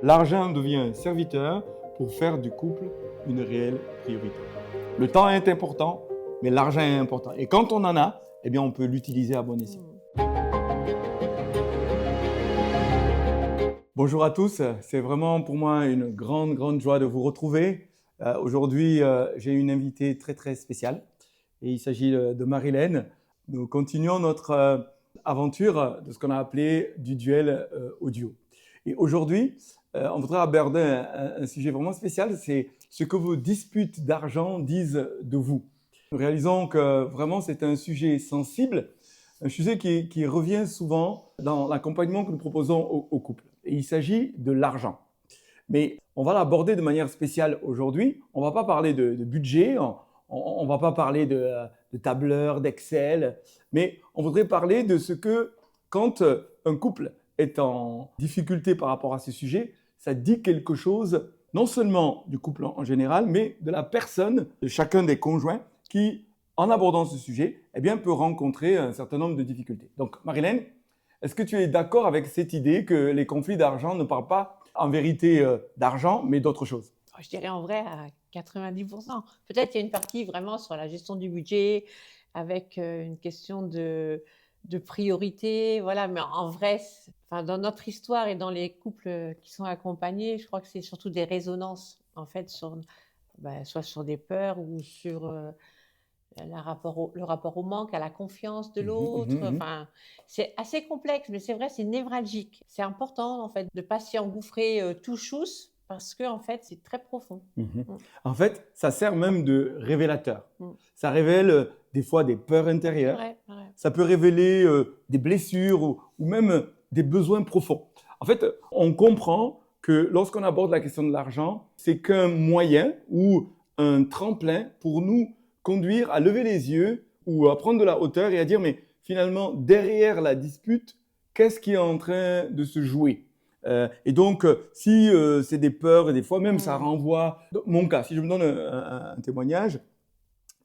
l'argent devient serviteur pour faire du couple une réelle priorité. Le temps est important, mais l'argent est important. Et quand on en a, eh bien, on peut l'utiliser à bon escient. Bonjour à tous, c'est vraiment pour moi une grande joie de vous retrouver. Aujourd'hui, j'ai une invitée très spéciale et il s'agit de Marilène. Nous continuons notre aventure de ce qu'on a appelé du duel audio. Et aujourd'hui, on voudrait aborder un sujet vraiment spécial, c'est ce que vos disputes d'argent disent de vous. Nous réalisons que vraiment c'est un sujet sensible, un sujet qui revient souvent dans l'accompagnement que nous proposons aux couples. Et il s'agit de l'argent. Mais on va l'aborder de manière spéciale aujourd'hui. On ne va pas parler de budget, on ne va pas parler de tableur, d'Excel, mais on voudrait parler de ce que, quand un couple est en difficulté par rapport à ces sujets, ça dit quelque chose, non seulement du couple en général, mais de la personne, de chacun des conjoints, qui, en abordant ce sujet, eh bien, peut rencontrer un certain nombre de difficultés. Donc, Marilène, est-ce que tu es d'accord avec cette idée que les conflits d'argent ne parlent pas en vérité d'argent, mais d'autre chose? Je dirais en vrai à 90%. Peut-être qu'il y a une partie vraiment sur la gestion du budget, avec une question de priorité, voilà. Mais en vrai, dans notre histoire et dans les couples qui sont accompagnés, je crois que c'est surtout des résonances, en fait, soit sur des peurs ou sur le rapport au manque, à la confiance de l'autre. Enfin, c'est assez complexe, mais c'est vrai, c'est névralgique. C'est important, en fait, de ne pas s'y engouffrer tout chousse, parce que, en fait, c'est très profond. En fait, ça sert même de révélateur. Ça révèle des fois des peurs intérieures. Ouais. Ça peut révéler des blessures ou même des besoins profonds. En fait, on comprend que lorsqu'on aborde la question de l'argent, c'est qu'un moyen ou un tremplin pour nous conduire à lever les yeux ou à prendre de la hauteur et à dire, mais finalement, derrière la dispute, qu'est-ce qui est en train de se jouer? Et donc, si c'est des peurs, et des fois même ça renvoie… Mon cas, si je me donne un témoignage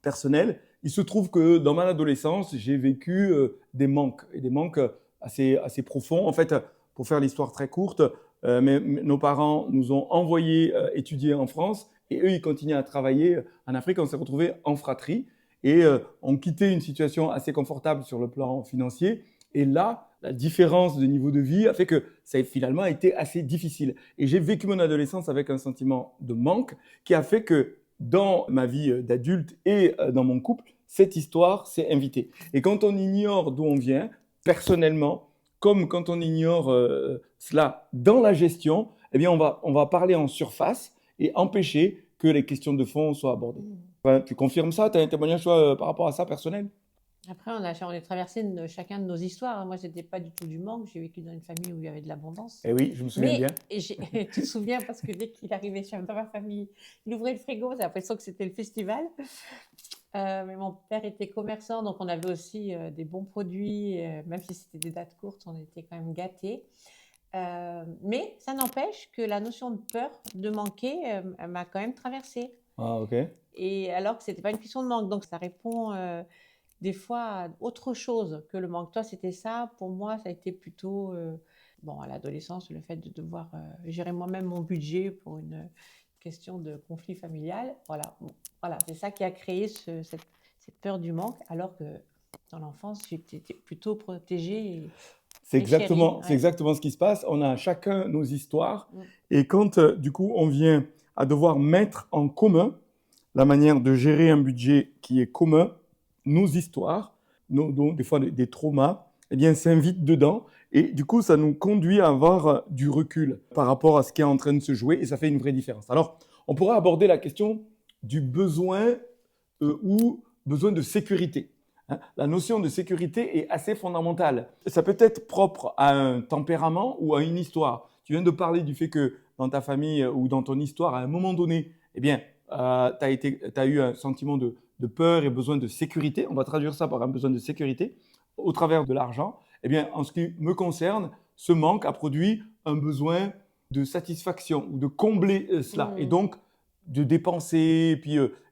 personnel, il se trouve que dans mon adolescence, j'ai vécu des manques, et des manques assez profonds. En fait, pour faire l'histoire très courte, nos parents nous ont envoyés étudier en France, et eux, ils continuaient à travailler en Afrique. On s'est retrouvés en fratrie, et on quittait une situation assez confortable sur le plan financier. Et là, la différence de niveau de vie a fait que ça a finalement été assez difficile. Et j'ai vécu mon adolescence avec un sentiment de manque qui a fait que dans ma vie d'adulte et dans mon couple, cette histoire s'est invitée. Et quand on ignore d'où on vient, personnellement, comme quand on ignore cela dans la gestion, eh bien on va parler en surface et empêcher que les questions de fond soient abordées. Enfin, tu confirmes ça? Tu as un témoignage par rapport à ça personnel? Après, on est traversé chacun de nos histoires. Moi, je n'étais pas du tout du manque. J'ai vécu dans une famille où il y avait de l'abondance. Eh oui, je me souviens bien. Tu te souviens, parce que dès qu'il arrivait dans ma famille, il ouvrait le frigo, j'ai l'impression que c'était le festival. Mais mon père était commerçant, donc on avait aussi des bons produits. Même si c'était des dates courtes, on était quand même gâtés. Mais ça n'empêche que la notion de peur, de manquer, m'a quand même traversée. Ah, ok. Et alors que ce n'était pas une question de manque. Donc, ça répond… des fois, autre chose que le manque. Toi, c'était ça. Pour moi, ça a été plutôt, à l'adolescence, le fait de devoir gérer moi-même mon budget pour une question de conflit familial. Voilà, c'est ça qui a créé cette peur du manque, alors que dans l'enfance, j'étais plutôt protégée. C'est exactement ce qui se passe. On a chacun nos histoires. Et quand, du coup, on vient à devoir mettre en commun la manière de gérer un budget qui est commun, nos histoires, des fois des traumas, eh bien, s'invitent dedans. Et du coup, ça nous conduit à avoir du recul par rapport à ce qui est en train de se jouer. Et ça fait une vraie différence. Alors, on pourra aborder la question du besoin ou besoin de sécurité. La notion de sécurité est assez fondamentale. Ça peut être propre à un tempérament ou à une histoire. Tu viens de parler du fait que dans ta famille ou dans ton histoire, à un moment donné, eh bien, tu as eu un sentiment de peur et besoin de sécurité. On va traduire ça par un besoin de sécurité au travers de l'argent. Eh bien, en ce qui me concerne, ce manque a produit un besoin de satisfaction ou de combler cela. Et donc, de dépenser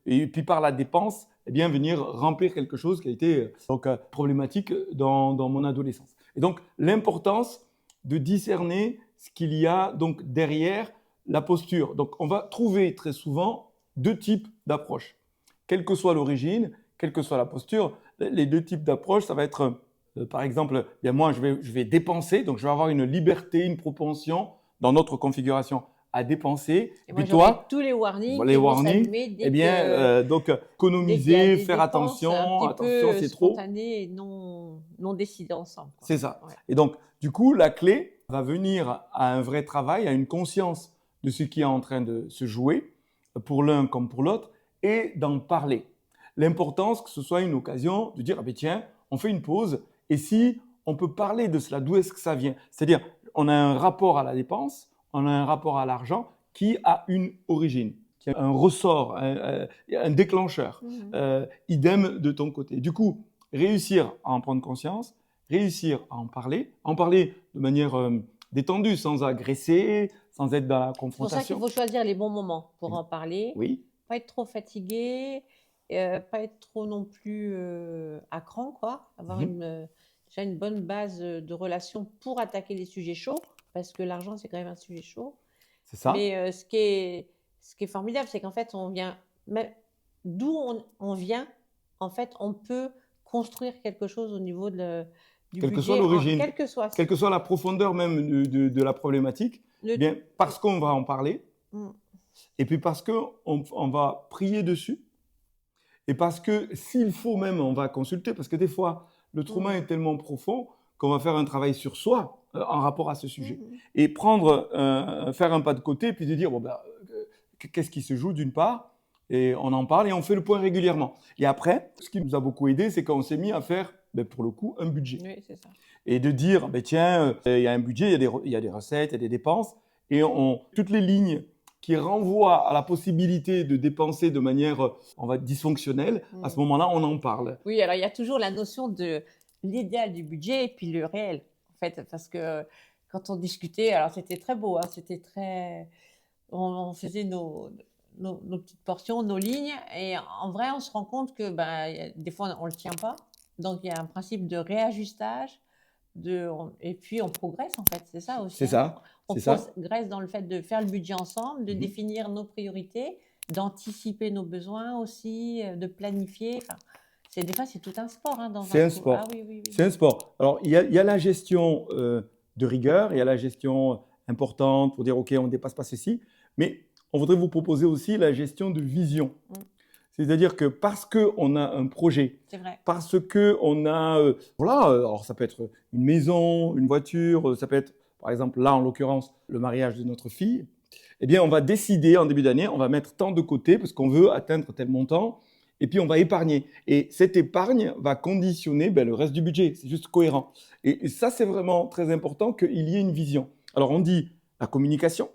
et puis par la dépense, eh bien, venir remplir quelque chose qui a été problématique dans mon adolescence. Et donc, l'importance de discerner ce qu'il y a donc derrière la posture. Donc, on va trouver très souvent deux types d'approches. Quelle que soit l'origine, quelle que soit la posture, les deux types d'approches, ça va être, par exemple, bien moi, je vais dépenser, donc je vais avoir une liberté, une propension dans notre configuration à dépenser. Et moi, Puis j'aurai toi, tous les warnings les qui vont warnings, s'allumer eh bien, donc dès qu'il y a économiser, des faire dépenses attention, un petit peu c'est trop. spontanées et non décidées ensemble, quoi. C'est ça. Ouais. Et donc, du coup, la clé va venir à un vrai travail, à une conscience de ce qui est en train de se jouer, pour l'un comme pour l'autre, et d'en parler. L'importance que ce soit une occasion de dire, ah ben tiens, on fait une pause, et si on peut parler de cela, d'où est-ce que ça vient? C'est-à-dire, on a un rapport à la dépense, on a un rapport à l'argent qui a une origine, qui a un ressort, un déclencheur. Idem de ton côté. Du coup, réussir à en prendre conscience, réussir à en parler de manière détendue, sans agresser, sans être dans la C'est pour ça qu'il confrontation. faut choisir les bons moments pour en parler, Oui, pas être trop fatigué, pas être trop non plus à cran, quoi. Avoir déjà une bonne base de relation pour attaquer les sujets chauds, parce que l'argent, c'est quand même un sujet chaud. c'est ça. Mais ce qui est formidable, c'est qu'en fait, d'où on vient, en fait, on peut construire quelque chose au niveau du Quelle que soit budget, l'origine, quel que soit quelle que soit la profondeur même de la problématique, le- eh bien, parce qu'on va en parler, Mm. et puis parce qu'on va prier dessus, et parce que s'il faut même, on va consulter, parce que des fois, le trauma est tellement profond qu'on va faire un travail sur soi en rapport à ce sujet. Et faire un pas de côté, puis de dire, bon, ben, qu'est-ce qui se joue d'une part, et on en parle et on fait le point régulièrement. Et après, ce qui nous a beaucoup aidé, c'est qu'on s'est mis à faire, ben, pour le coup, un budget. Oui, c'est ça. Et de dire, ben, tiens, il y a un budget, il y a des recettes, il y a des dépenses, et toutes les lignes qui renvoient à la possibilité de dépenser de manière, on va dire, dysfonctionnelle, à ce moment-là, on en parle. Oui, alors il y a toujours la notion de l'idéal du budget et puis le réel, en fait, parce que quand on discutait, alors c'était très beau, hein, c'était très, on faisait nos petites portions, nos lignes, et en vrai, on se rend compte que des fois, on ne le tient pas. Donc, il y a un principe de réajustage, et puis on progresse, en fait, c'est ça aussi. C'est ça. On C'est ça. progresse dans le fait de faire le budget ensemble, de Mhm. définir nos priorités, d'anticiper nos besoins aussi, de planifier. Enfin, des fois, c'est tout un sport, hein, C'est un sport. Ah oui, oui, oui. C'est un sport. Alors, il y a la gestion de rigueur, il y a la gestion importante pour dire, OK, on ne dépasse pas ceci, mais on voudrait vous proposer aussi la gestion de vision. C'est-à-dire que parce qu'on a un projet, C'est vrai. parce qu'on a, alors ça peut être une maison, une voiture, ça peut être, par exemple, là, en l'occurrence, le mariage de notre fille, eh bien, on va décider en début d'année, on va mettre tant de côté parce qu'on veut atteindre tel montant, et puis on va épargner. Et cette épargne va conditionner le reste du budget. C'est juste cohérent. Et ça, c'est vraiment très important qu'il y ait une vision. Alors, on dit la communication,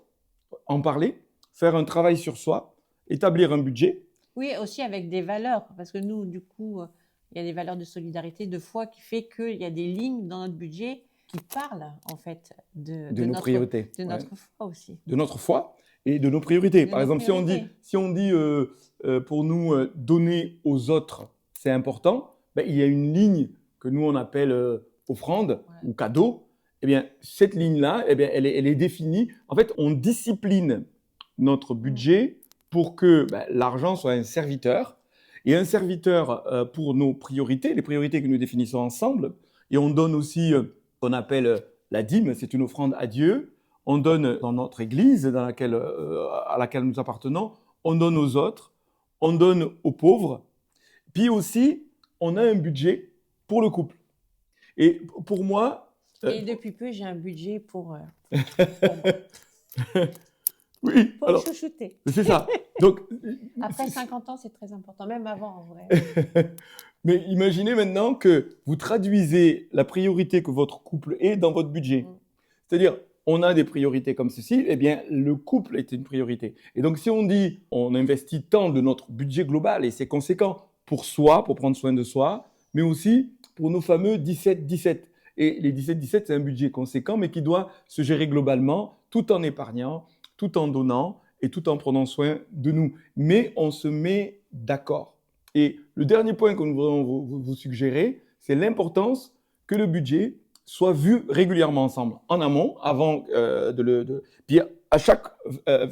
en parler, faire un travail sur soi, établir un budget. Oui, aussi avec des valeurs, parce que nous, du coup, il y a des valeurs de solidarité, de foi, qui fait qu'il y a des lignes dans notre budget qui parlent, en fait, de nos priorités. De notre foi aussi. De notre foi et de nos priorités. Par exemple, priorités. si on dit pour nous, donner aux autres, c'est important, il y a une ligne que nous, on appelle offrande ou cadeau. Eh bien, cette ligne-là, eh bien, elle est définie. En fait, on discipline notre budget pour que l'argent soit un serviteur, et un serviteur pour nos priorités, les priorités que nous définissons ensemble. Et on donne aussi ce qu'on appelle la dîme, c'est une offrande à Dieu. On donne dans notre église à laquelle nous appartenons, on donne aux autres, on donne aux pauvres. Puis aussi, on a un budget pour le couple. Et pour moi... Et depuis peu, j'ai un budget pour oui, pour alors, chouchouter. C'est ça. Donc, après 50 ans, c'est très important, même avant en vrai. Mais imaginez maintenant que vous traduisez la priorité que votre couple est dans votre budget. C'est-à-dire, on a des priorités comme ceci, eh bien, le couple est une priorité. Et donc, si on dit, on investit tant de notre budget global, et c'est conséquent pour soi, pour prendre soin de soi, mais aussi pour nos fameux 17-17. Et les 17-17, c'est un budget conséquent, mais qui doit se gérer globalement, tout en épargnant, tout en donnant et tout en prenant soin de nous. Mais on se met d'accord. Et le dernier point que nous voudrions vous suggérer, c'est l'importance que le budget soient vus régulièrement ensemble, en amont, avant puis à chaque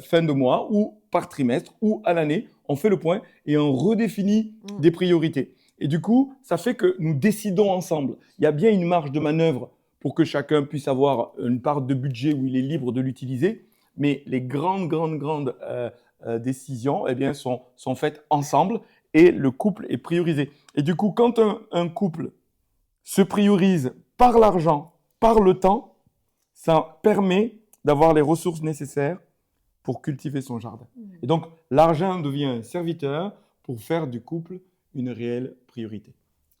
fin de mois ou par trimestre ou à l'année, on fait le point et on redéfinit des priorités. Et du coup, ça fait que nous décidons ensemble. Il y a bien une marge de manœuvre pour que chacun puisse avoir une part de budget où il est libre de l'utiliser, mais les grandes décisions eh bien, sont faites ensemble et le couple est priorisé. Et du coup, quand un couple se priorise par l'argent, par le temps, ça permet d'avoir les ressources nécessaires pour cultiver son jardin. Et donc, l'argent devient un serviteur pour faire du couple une réelle priorité.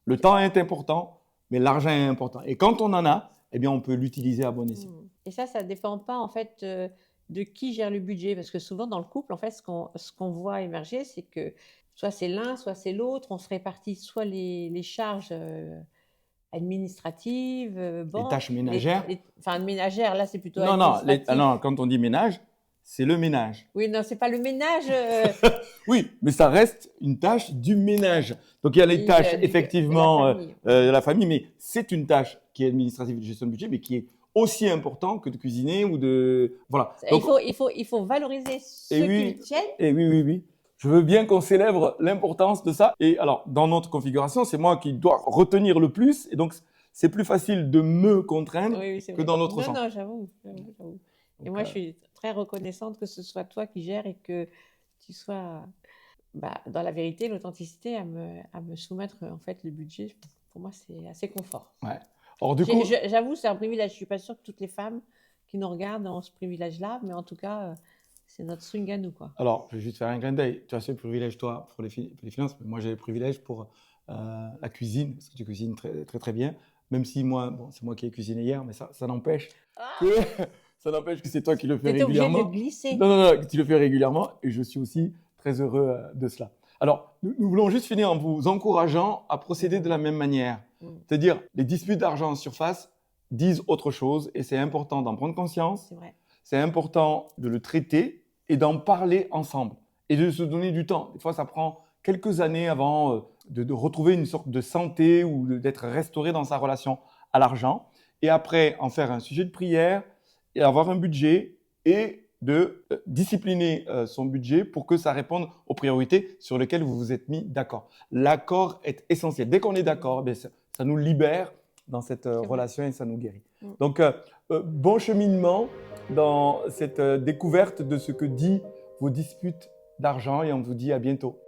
Le temps est important, mais l'argent est important. Et quand on en a, eh bien, on peut l'utiliser à bon escient. Et ça ne dépend pas en fait de qui gère le budget, parce que souvent dans le couple, en fait, ce qu'on voit émerger, c'est que soit c'est l'un, soit c'est l'autre, on se répartit soit les charges administratives, Les tâches ménagères. Enfin, ménagères, là, c'est plutôt Non, administratif. non, quand on dit ménage, c'est le ménage. Oui, non, c'est pas le ménage. Oui, mais ça reste une tâche du ménage. Donc, il y a les tâches, effectivement, de la famille, mais c'est une tâche qui est administrative de gestion de budget, mais qui est aussi importante que de cuisiner ou de… Voilà. Donc, il faut valoriser ceux qui tiennent. Et oui. Je veux bien qu'on célèbre l'importance de ça. Et alors, dans notre configuration, c'est moi qui dois retenir le plus. Et donc, c'est plus facile de me contraindre que dans l'autre sens. Non, j'avoue. Et moi, je suis très reconnaissante que ce soit toi qui gères et que tu sois dans la vérité, l'authenticité, à me soumettre en fait le budget. Pour moi, c'est assez confort. Ouais. Alors, du coup, j'avoue, c'est un privilège. Je suis pas sûre que toutes les femmes qui nous regardent ont ce privilège-là, mais en tout cas, c'est notre swing à nous, quoi. Alors, je vais juste faire un clin d'œil. Tu as ce privilège, toi, pour les finances, mais moi, j'ai le privilège pour la cuisine, parce que tu cuisines très, très, très bien. Même si moi, bon, c'est moi qui ai cuisiné hier, mais ça n'empêche que c'est toi qui le fais régulièrement. T'es obligé de glisser. Non, tu le fais régulièrement et je suis aussi très heureux de cela. Alors, nous voulons juste finir en vous encourageant à procéder de la même manière. C'est-à-dire, les disputes d'argent en surface disent autre chose et c'est important d'en prendre conscience. C'est vrai. C'est important de le traiter et d'en parler ensemble et de se donner du temps. Des fois, ça prend quelques années avant de retrouver une sorte de santé ou d'être restauré dans sa relation à l'argent. Et après, en faire un sujet de prière et avoir un budget et de discipliner son budget pour que ça réponde aux priorités sur lesquelles vous vous êtes mis d'accord. L'accord est essentiel. Dès qu'on est d'accord, ça nous libère dans cette relation et ça nous guérit. Donc, bon cheminement dans cette découverte de ce que disent vos disputes d'argent et on vous dit à bientôt.